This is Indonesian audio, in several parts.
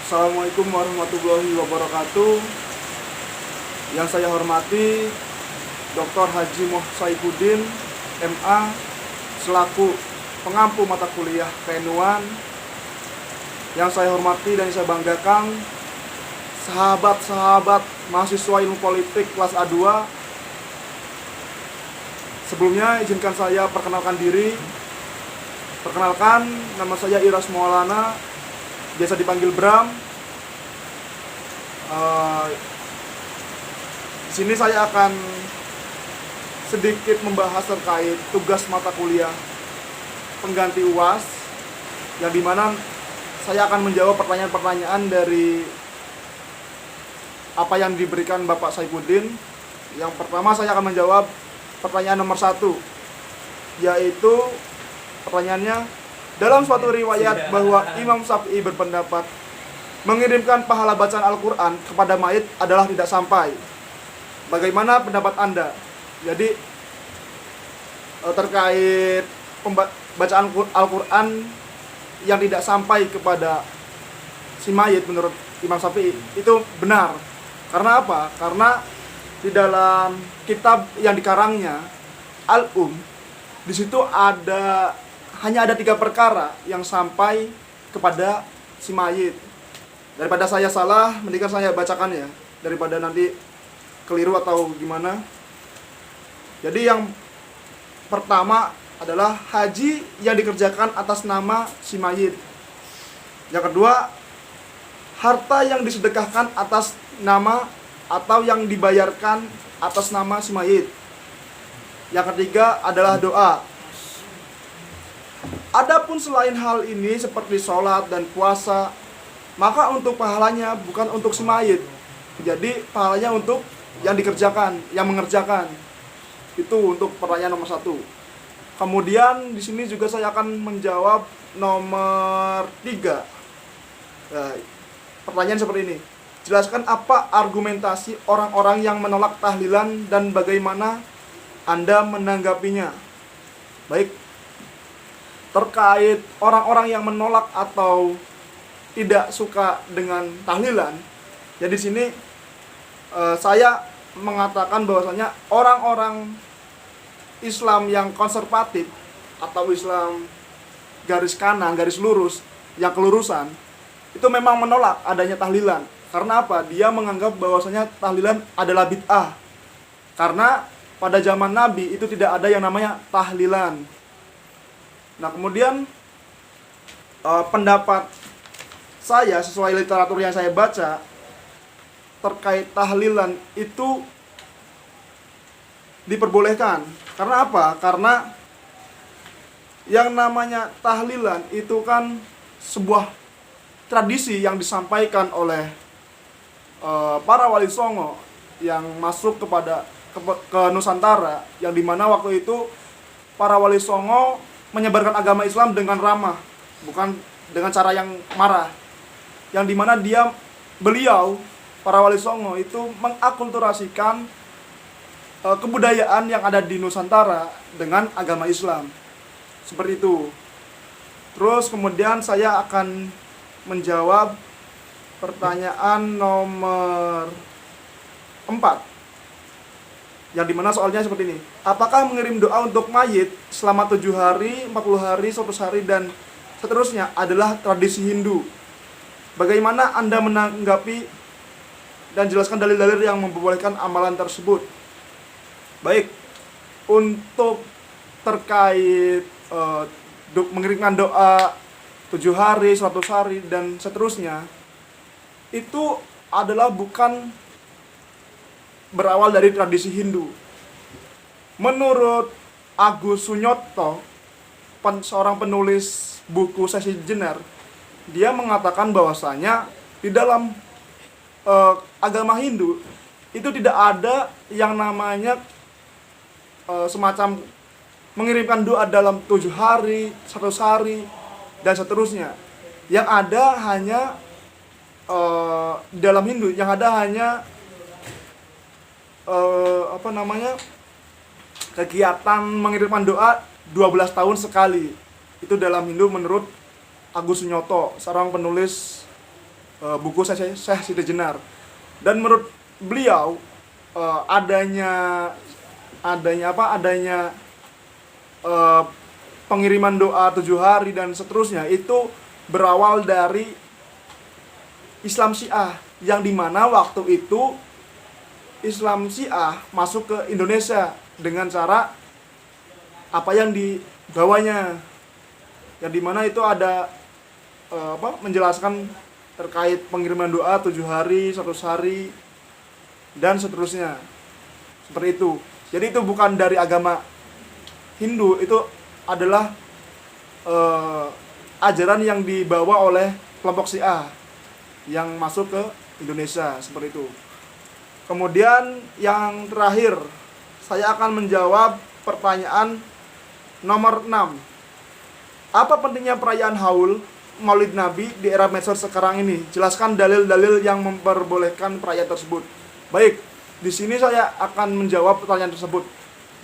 Assalamualaikum warahmatullahi wabarakatuh. Yang saya hormati Dr. Haji Moh Saifuddin, MA, selaku pengampu mata kuliah Kenuan. Yang saya hormati dan saya banggakan sahabat-sahabat mahasiswa ilmu politik kelas A2. Sebelumnya izinkan saya perkenalkan diri. Perkenalkan, nama saya Iras Maulana, biasa dipanggil Bram. Di sini saya akan sedikit membahas terkait tugas mata kuliah pengganti UAS, yang dimana saya akan menjawab pertanyaan-pertanyaan dari apa yang diberikan Bapak Saifuddin. Yang pertama saya akan menjawab pertanyaan nomor 1, yaitu pertanyaannya, dalam suatu riwayat bahwa Imam Syafi'i berpendapat mengirimkan pahala bacaan Al-Quran kepada mayit adalah tidak sampai. Bagaimana pendapat Anda? Jadi terkait bacaan Al-Quran yang tidak sampai kepada si mayit menurut Imam Syafi'i itu benar. Karena apa? Karena di dalam kitab yang dikarangnya di situ hanya ada 3 perkara yang sampai kepada si mayit. Daripada saya salah, mendingan saya bacakan ya, daripada nanti keliru atau gimana. Jadi yang pertama adalah haji yang dikerjakan atas nama si mayit. Yang kedua, harta yang disedekahkan atas nama atau yang dibayarkan atas nama si mayit. Yang ketiga adalah doa. Adapun selain hal ini seperti sholat dan puasa, maka untuk pahalanya bukan untuk si mayit. Jadi pahalanya untuk yang dikerjakan, yang mengerjakan. Itu untuk pertanyaan nomor 1. Kemudian di sini juga saya akan menjawab nomor 3. Nah, pertanyaan seperti ini. Jelaskan apa argumentasi orang-orang yang menolak tahlilan dan bagaimana Anda menanggapinya. Baik. Terkait orang-orang yang menolak atau tidak suka dengan tahlilan, ya di sini saya mengatakan bahwasanya orang-orang Islam yang konservatif atau Islam garis kanan, garis lurus, yang kelurusan, itu memang menolak adanya tahlilan. Karena apa? Dia menganggap bahwasanya tahlilan adalah bid'ah. Karena pada zaman Nabi itu tidak ada yang namanya tahlilan. Nah, kemudian pendapat saya sesuai literatur yang saya baca terkait tahlilan itu diperbolehkan. Karena apa? Karena yang namanya tahlilan itu kan sebuah tradisi yang disampaikan oleh para wali songo yang masuk ke Nusantara, yang dimana waktu itu para wali songo menyebarkan agama Islam dengan ramah, bukan dengan cara yang marah. Yang dimana beliau, para wali songo itu mengakulturasikan kebudayaan yang ada di Nusantara dengan agama Islam. Seperti itu. Terus kemudian saya akan menjawab pertanyaan nomor 4. Yang dimana soalnya seperti ini. Apakah mengirim doa untuk mayit selama 7 hari, 40 hari, 100 hari, dan seterusnya adalah tradisi Hindu? Bagaimana Anda menanggapi dan jelaskan dalil-dalil yang memperbolehkan amalan tersebut? Baik, untuk terkait mengirimkan doa 7 hari, 100 hari, dan seterusnya, itu adalah bukan berawal dari tradisi Hindu. Menurut Agus Sunyoto, seorang penulis buku Sesi Jenar, dia mengatakan bahwasanya di dalam agama Hindu itu tidak ada yang namanya semacam mengirimkan doa dalam 7 hari, 100 hari, dan seterusnya. Yang ada hanya di dalam Hindu, yang ada hanya kegiatan mengirimkan doa 12 tahun sekali. Itu dalam Hindu menurut Agus Sunyoto, seorang penulis buku Syekh Siti Jenar. Dan menurut beliau adanya pengiriman doa 7 hari dan seterusnya itu berawal dari Islam Syiah, yang dimana waktu itu Islam Syiah masuk ke Indonesia dengan cara apa yang dibawanya, yang dimana itu ada menjelaskan terkait pengiriman doa 7 hari, 100 hari dan seterusnya, seperti itu. Jadi itu bukan dari agama Hindu, itu adalah ajaran yang dibawa oleh kelompok Syiah yang masuk ke Indonesia, seperti itu. Kemudian yang terakhir, saya akan menjawab pertanyaan nomor 6. Apa pentingnya perayaan Haul Maulid Nabi di era medsos sekarang ini? Jelaskan dalil-dalil yang memperbolehkan perayaan tersebut. Baik, di sini saya akan menjawab pertanyaan tersebut.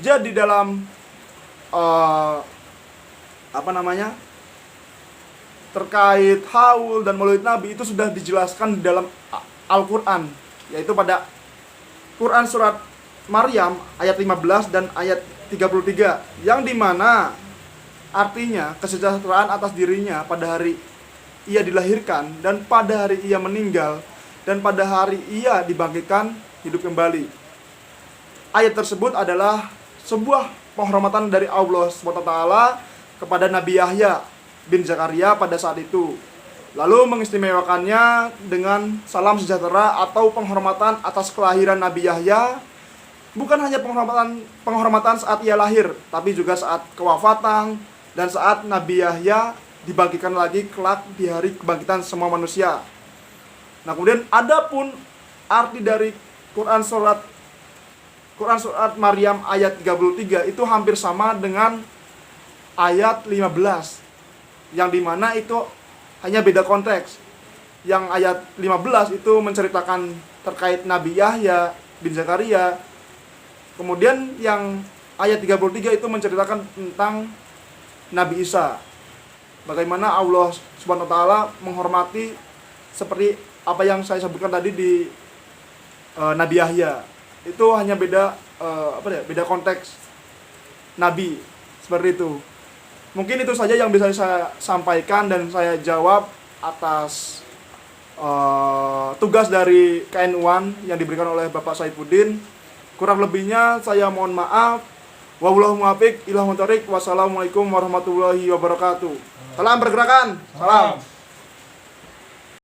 Jadi dalam terkait Haul dan Maulid Nabi itu sudah dijelaskan di dalam Al-Quran, yaitu pada Quran surat Maryam ayat 15 dan ayat 33, yang dimana artinya kesejahteraan atas dirinya pada hari ia dilahirkan dan pada hari ia meninggal dan pada hari ia dibangkitkan hidup kembali. Ayat tersebut adalah sebuah penghormatan dari Allah SWT kepada Nabi Yahya bin Zakaria pada saat itu, lalu mengistimewakannya dengan salam sejahtera atau penghormatan atas kelahiran Nabi Yahya, bukan hanya penghormatan saat ia lahir, tapi juga saat kewafatan dan saat Nabi Yahya dibangkitkan lagi kelak di hari kebangkitan semua manusia. Nah, kemudian adapun arti dari Quran surat Maryam ayat 33 itu hampir sama dengan ayat 15, yang dimana itu hanya beda konteks. Yang ayat 15 itu menceritakan terkait Nabi Yahya bin Zakaria, kemudian yang ayat 33 itu menceritakan tentang Nabi Isa, bagaimana Allah Subhanahu wa taala menghormati seperti apa yang saya sebutkan tadi di Nabi Yahya. Itu hanya beda beda konteks nabi, seperti itu. Mungkin itu saja yang bisa saya sampaikan dan saya jawab atas tugas dari KN1 yang diberikan oleh Bapak Saifuddin. Kurang lebihnya saya mohon maaf. Wallahu muwaffiq ila muthariq. Wassalamualaikum warahmatullahi wabarakatuh. Salam pergerakan. Salam.